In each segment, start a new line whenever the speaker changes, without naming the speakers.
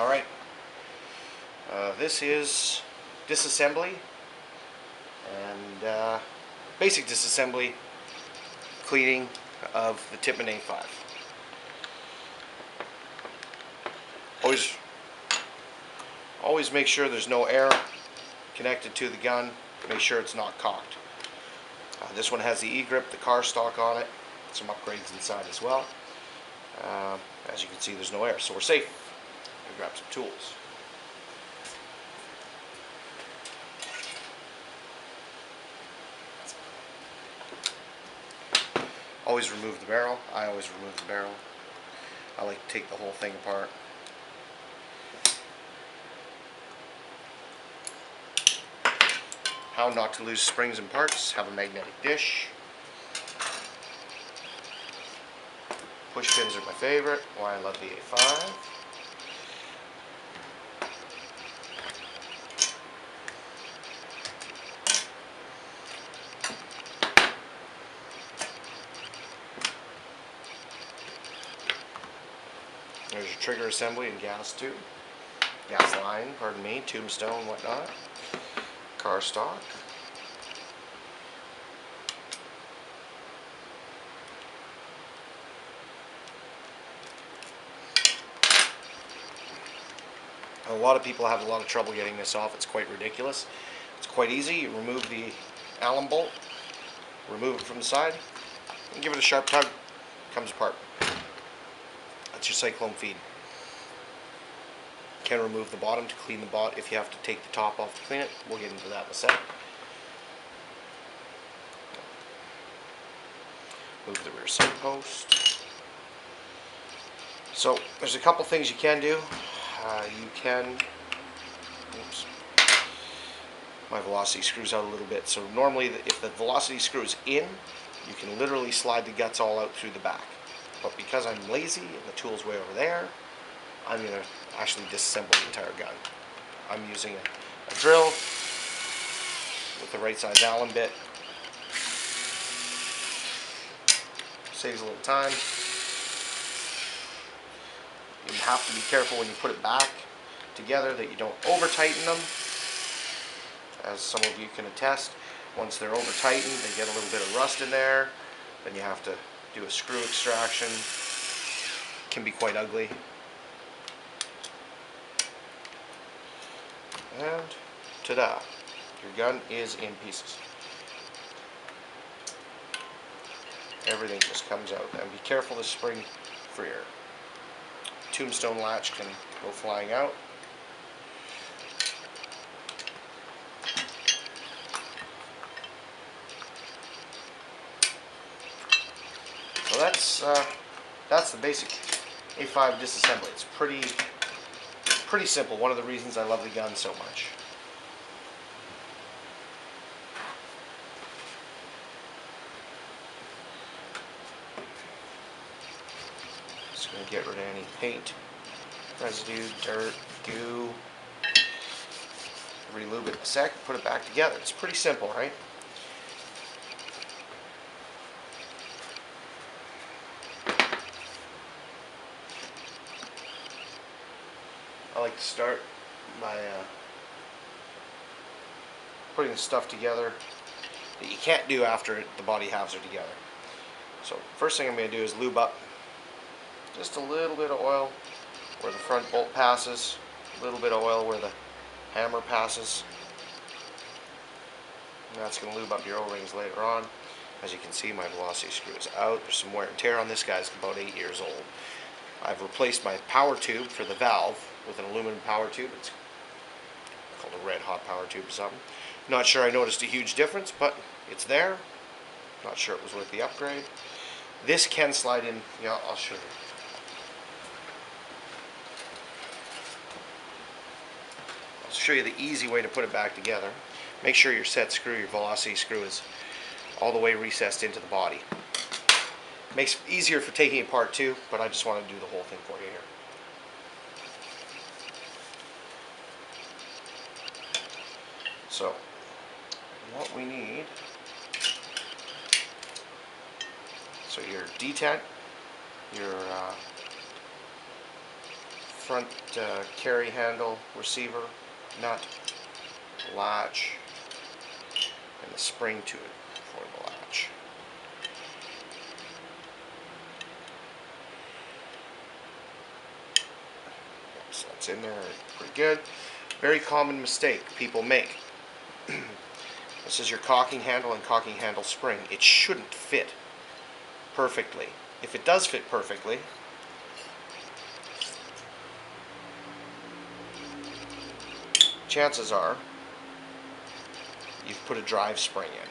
Alright, this is Disassembly and basic disassembly cleaning of the Tippmann A5. Always make sure there's no air connected to the gun. Make sure it's not cocked. This one has the E-grip, the car stock on it, some upgrades inside as well. As you can see, there's no air, so we're safe. I'll grab some tools. Always remove the barrel. I always remove the barrel. I like to take the whole thing apart. How not to lose springs and parts. Have a magnetic dish. Push pins are my favorite. Why I love the A5. There's your trigger assembly and gas tube. Gas line, pardon me, tombstone, whatnot. Car stock. A lot of people have a lot of trouble getting this off. It's quite ridiculous. It's quite easy. You remove the Allen bolt, remove it from the side, and give it a sharp tug. It comes apart. That's your Cyclone feed. You can remove the bottom to clean the bottom if you have to take the top off to clean it. We'll get into that in a second. Move the rear sight post. So there's a couple things you can do. You can, oops, my velocity screws out a little bit. So normally if the velocity screw is in, you can literally slide the guts all out through the back. But because I'm lazy and the tool's way over there, I'm going to actually disassemble the entire gun. I'm using a drill with the right size Allen bit. Saves a little time. You have to be careful when you put it back together that you don't over tighten them. As some of you can attest, once they're over tightened, they get a little bit of rust in there. Then you have to do a screw extraction. It can be quite ugly. And ta-da! Your gun is in pieces. Everything just comes out. And be careful to spring for air. Tombstone latch can go flying out. So that's the basic A5 disassembly. It's pretty simple. One of the reasons I love the gun so much. Just going to get rid of any paint, residue, dirt, goo. Relube it in a sec, put it back together. It's pretty simple, right? I like to start by putting the stuff together that you can't do after the body halves are together. So first thing I'm going to do is lube up just a little bit of oil where the front bolt passes, a little bit of oil where the hammer passes. And that's going to lube up your O-rings later on. As you can see, my velocity screw is out. There's some wear and tear on this guy's about 8 years old. I've replaced my power tube for the valve with an aluminum power tube. It's called a red hot power tube or something. Not sure I noticed a huge difference, but it's there. Not sure it was worth the upgrade. This can slide in. Yeah, I'll show you. I'll show you the easy way to put it back together. Make sure your set screw, your velocity screw, is all the way recessed into the body. Makes it easier for taking it apart too, but I just want to do the whole thing for you here. So, what we need, so your detent, your front carry handle receiver nut, latch, and the spring to it for the latch. So that's in there pretty good. Very common mistake people make. This is your cocking handle and cocking handle spring. It shouldn't fit perfectly. If it does fit perfectly, chances are you've put a drive spring in.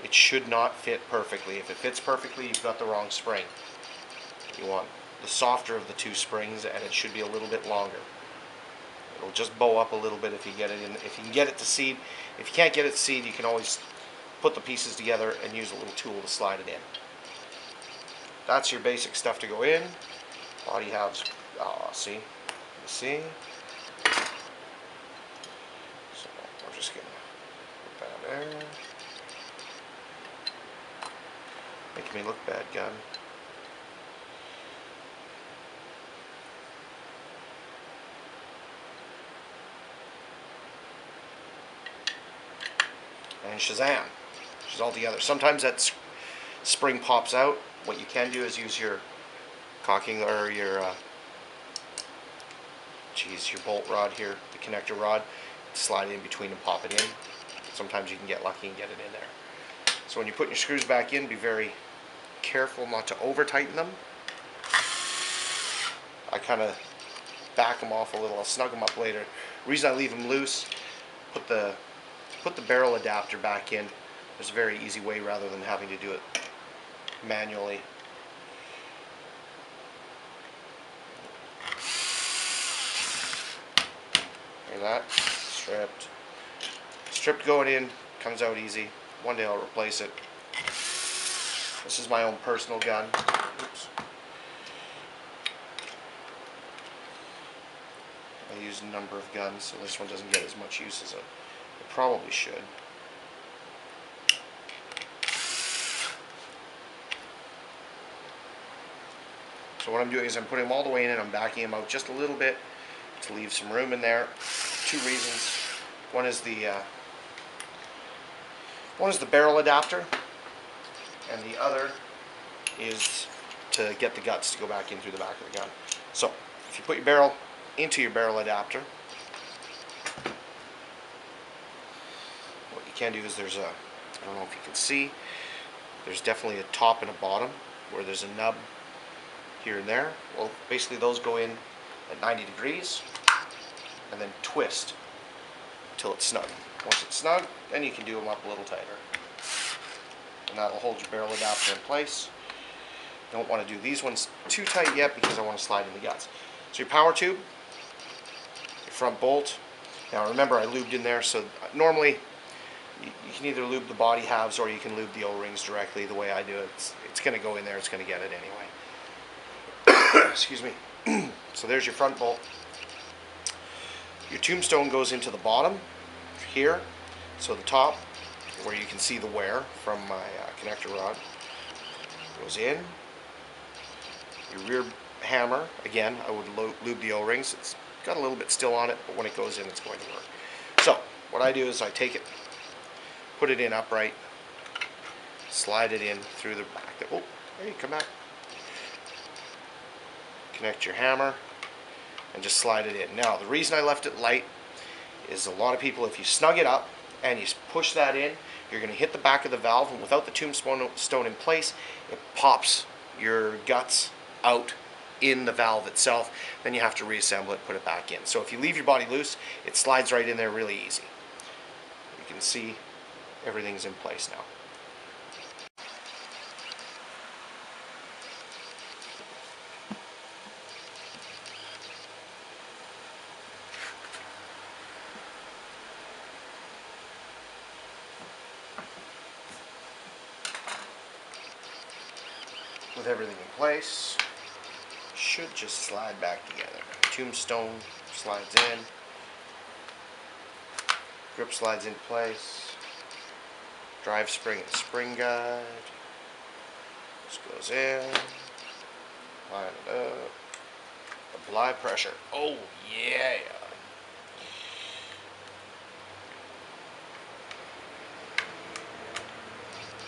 It should not fit perfectly. If it fits perfectly, you've got the wrong spring. You want the softer of the two springs, and it should be a little bit longer. It'll just bow up a little bit if you get it in. If you can get it to seed. If you can't get it to seed, you can always put the pieces together and use a little tool to slide it in. That's your basic stuff to go in. Body halves. See? You see? So we're just gonna put that there. Making me look bad, gun. And Shazam. She's all together. Sometimes that spring pops out. What you can do is use your cocking or your your bolt rod here, the connector rod, slide it in between and pop it in. Sometimes you can get lucky and get it in there. So when you put your screws back in, be very careful not to over tighten them. I kind of back them off a little. I'll snug them up later. The reason I leave them loose, put the barrel adapter back in. There's a very easy way rather than having to do it manually. Hear that? Stripped. Stripped going in, comes out easy. One day I'll replace it. This is my own personal gun. Oops. I use a number of guns, so this one doesn't get as much use as it probably should. So what I'm doing is I'm putting them all the way in and I'm backing them out just a little bit to leave some room in there. Two reasons. One is the barrel adapter, and the other is to get the guts to go back in through the back of the gun. So if you put your barrel into your barrel adapter, what you can do is there's a, I don't know if you can see, there's definitely a top and a bottom where there's a nub here and there. Well, basically those go in at 90 degrees and then twist until it's snug. Once it's snug, then you can do them up a little tighter. And that'll hold your barrel adapter in place. Don't want to do these ones too tight yet because I want to slide in the guts. So your power tube, your front bolt. Now remember I lubed in there, so normally you can either lube the body halves or you can lube the O-rings directly. The way I do it, it's going to go in there, it's going to get it anyway. Excuse me. So there's your front bolt. Your tombstone goes into the bottom here, so the top where you can see the wear from my connector rod goes in. Your rear hammer, again, I would lube the O-rings. It's got a little bit still on it, but when it goes in, it's going to work. So what I do is I take it, put it in upright, slide it in through the back. Oh, hey, come back. Connect your hammer and just slide it in. Now the reason I left it light is a lot of people, if you snug it up and you push that in, you're going to hit the back of the valve, and without the tombstone in place, it pops your guts out in the valve itself. Then you have to reassemble it, put it back in. So if you leave your body loose, it slides right in there really easy. You can see everything's in place now. With everything in place, should just slide back together. Tombstone slides in, grip slides in place, drive spring and spring guide, this goes in, line it up, Apply pressure. Oh, yeah.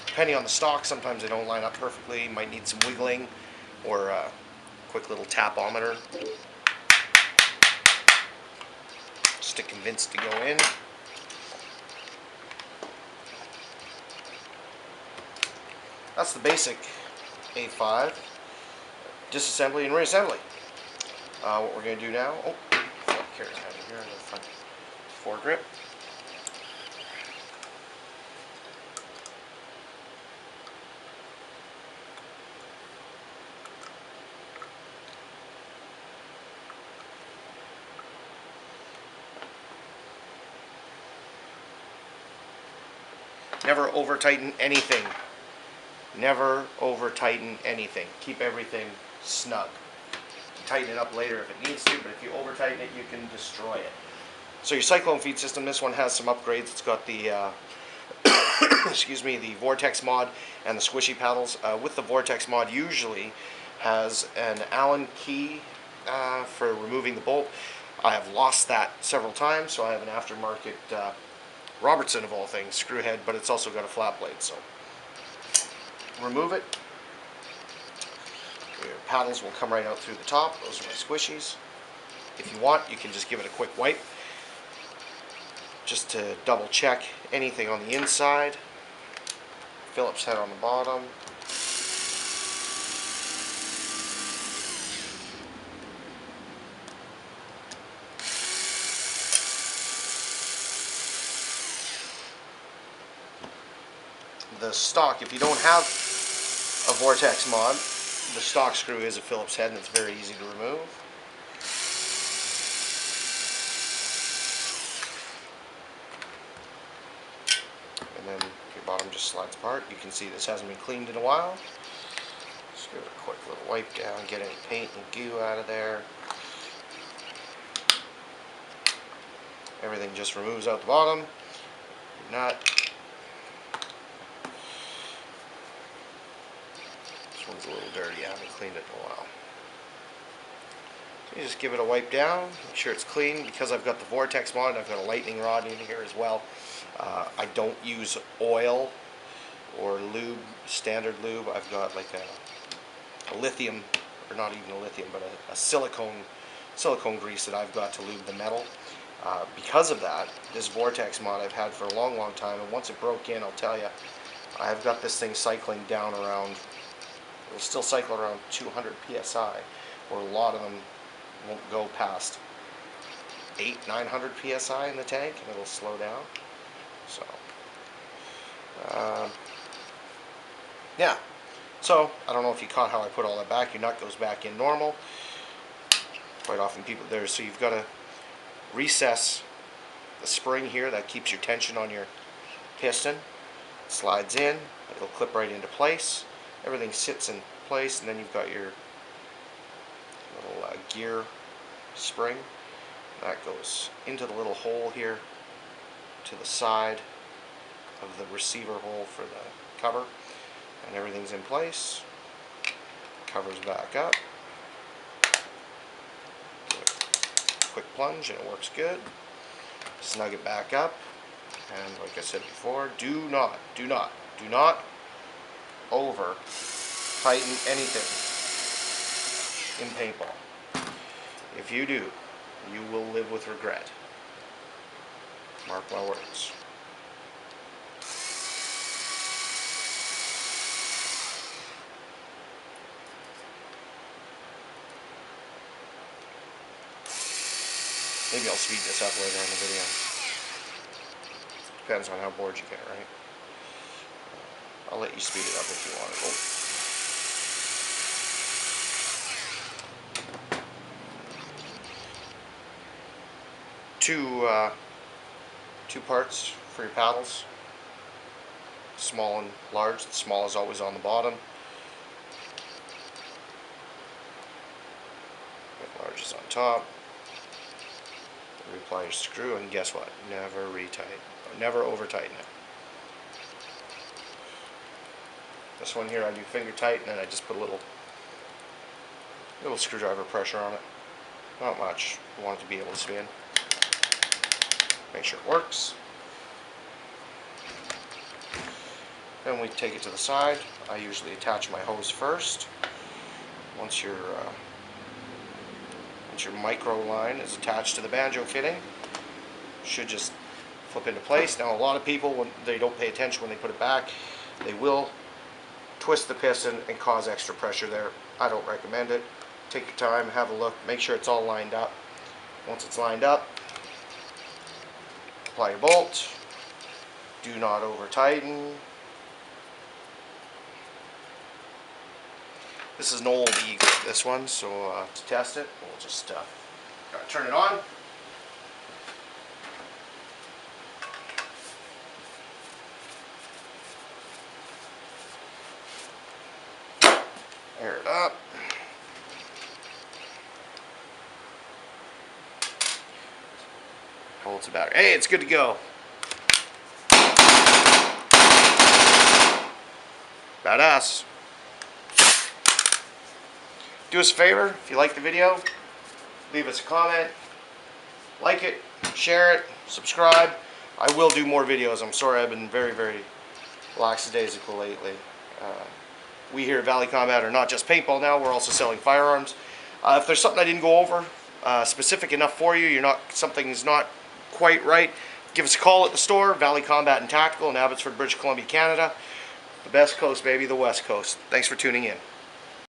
Depending on the stock, sometimes they don't line up perfectly. You might need some wiggling or a quick little tapometer just to convince it to go in. That's the basic A5 disassembly and reassembly. What we're going to do now, carry it out of here on the front foregrip. Never over tighten anything. Never over tighten anything. Keep everything snug. Tighten it up later if it needs to, but if you over tighten it, you can destroy it. So your Cyclone feed system, this one has some upgrades. It's got the excuse me, the Vortex mod and the squishy paddles. With the Vortex mod, usually has an Allen key for removing the bolt. I have lost that several times, so I have an aftermarket Robertson of all things screw head, but it's also got a flat blade. So remove it. Your paddles will come right out through the top. Those are my squishies. If you want, you can just give it a quick wipe just to double check anything on the inside. Phillips head on the bottom. The stock, if you don't have a Vortex mod, the stock screw is a Phillips head and it's very easy to remove. And then your bottom just slides apart. You can see this hasn't been cleaned in a while. Just give it a quick little wipe down, get any paint and goo out of there. Everything just removes out the bottom. Nut. This one's a little dirty. I haven't cleaned it in a while. So you just give it a wipe down. Make sure it's clean. Because I've got the Vortex mod, I've got a lightning rod in here as well. I don't use oil or lube, standard lube. I've got like a lithium, or not even a lithium, but a silicone grease that I've got to lube the metal. Because of that, this Vortex mod I've had for a long, long time, and once it broke in, I'll tell you, I've got this thing cycling down around, it'll still cycle around 200 psi, where a lot of them won't go past 900 psi in the tank, and it'll slow down. So, yeah. So, I don't know if you caught how I put all that back. Your nut goes back in normal. Quite often people there, so you've got to recess the spring here that keeps your tension on your piston. It slides in, it'll clip right into place. Everything sits in place, and then you've got your little gear spring. That goes into the little hole here to the side of the receiver hole for the cover, and everything's in place. Covers back up. Quick plunge and it works good. Snug it back up, and like I said before, do not over tighten anything in paintball. If you do, you will live with regret. Mark my words. Maybe I'll speed this up later in the video. Depends on how bored you get, right? I'll let you speed it up if you want to. Two parts for your paddles. Small and large. The small is always on the bottom. The large is on top. Reapply your screw, and guess what? Never never over tighten it. This one here I do finger tight, and then I just put a little screwdriver pressure on it. Not much. I want it to be able to spin. Make sure it works. Then we take it to the side. I usually attach my hose first. Once your micro line is attached to the banjo fitting, should just flip into place. Now a lot of people, when they don't pay attention when they put it back, they will twist the piston and cause extra pressure there. I don't recommend it. Take your time, have a look, make sure it's all lined up. Once it's lined up, apply your bolt. Do not over tighten. This is an old Eagle, this one, so to test it, we'll just turn it on. Air it up. Holds the battery. Hey, it's good to go. Badass. Do us a favor, if you like the video, leave us a comment, like it, share it, subscribe. I will do more videos. I'm sorry I've been very, very lackadaisical lately. We here at Valley Combat are not just paintball now, we're also selling firearms. If there's something I didn't go over, specific enough for you, something's not quite right, give us a call at the store, Valley Combat and Tactical in Abbotsford, British Columbia, Canada. The best coast, baby, the West Coast. Thanks for tuning in.